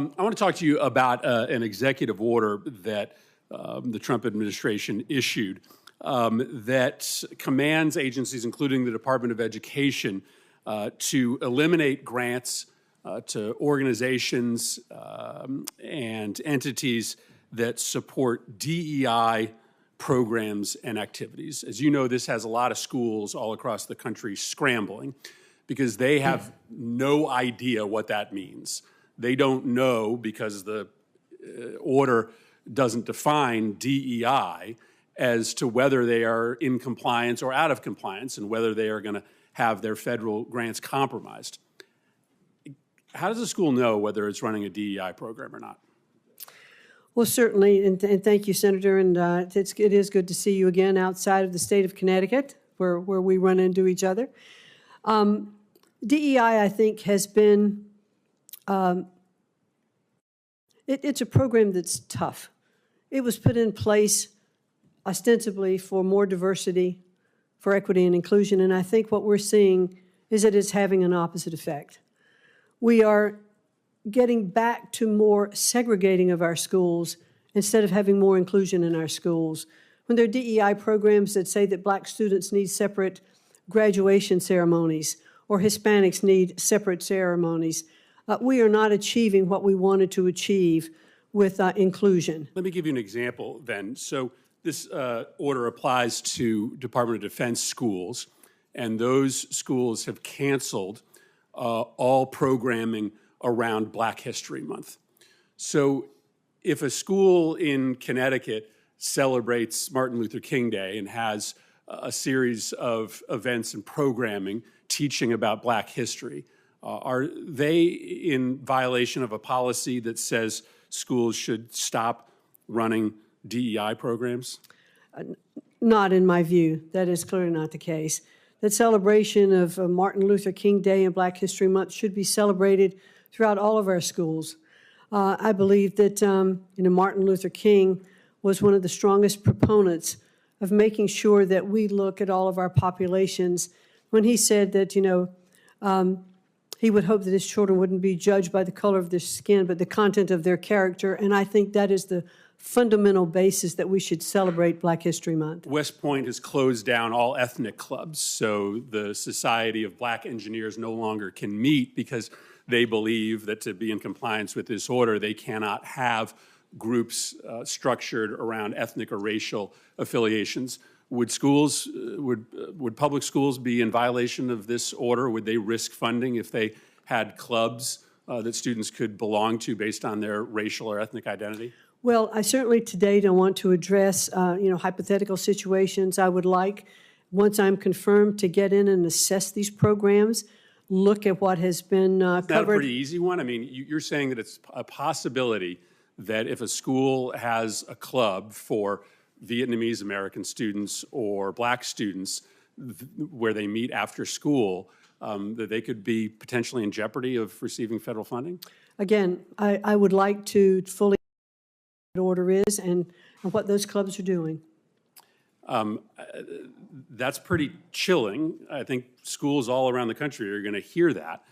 I want to talk to you about an executive order that the Trump administration issued that commands agencies, including the Department of Education, to eliminate grants to organizations and entities that support DEI programs and activities. As you know, this has a lot of schools all across the country scrambling because they have no idea what that means. They don't know because the order doesn't define DEI as to whether they are in compliance or out of compliance and whether they are going to have their federal grants compromised. How does a school know whether it's running a DEI program or not? Well, certainly, and thank you, Senator, and it is good to see you again outside of the state of Connecticut, where we run into each other. DEI, I think, has been, it's a program that's tough. It was put in place ostensibly for more diversity, for equity and inclusion, and I think what we're seeing is that it's having an opposite effect. We are getting back to more segregating of our schools instead of having more inclusion in our schools. When there are DEI programs that say that Black students need separate graduation ceremonies or Hispanics need separate ceremonies, we are not achieving what we wanted to achieve with inclusion. Let me give you an example then. So this order applies to Department of Defense schools, and those schools have canceled all programming around Black History Month. So if a school in Connecticut celebrates Martin Luther King Day and has a series of events and programming teaching about Black history, are they in violation of a policy that says schools should stop running DEI programs? Not in my view. That is clearly not the case. That celebration of Martin Luther King Day and Black History Month should be celebrated throughout all of our schools. I believe that Martin Luther King was one of the strongest proponents of making sure that we look at all of our populations when he said that, he would hope that his children wouldn't be judged by the color of their skin, but the content of their character. And I think that is the fundamental basis that we should celebrate Black History Month. West Point has closed down all ethnic clubs, so the Society of Black Engineers no longer can meet because they believe that to be in compliance with this order, they cannot have groups structured around ethnic or racial affiliations. Would schools, would public schools be in violation of this order? Would they risk funding if they had clubs that students could belong to based on their racial or ethnic identity? Well, I certainly today don't want to address, hypothetical situations. I would like, once I'm confirmed, to get in and assess these programs, look at what has been covered. Is that a pretty easy one? I mean, you're saying that it's a possibility that if a school has a club for Vietnamese American students or Black students where they meet after school, that they could be potentially in jeopardy of receiving federal funding? Again, I would like to fully know what the order is and what those clubs are doing. That's pretty chilling. I think schools all around the country are going to hear that.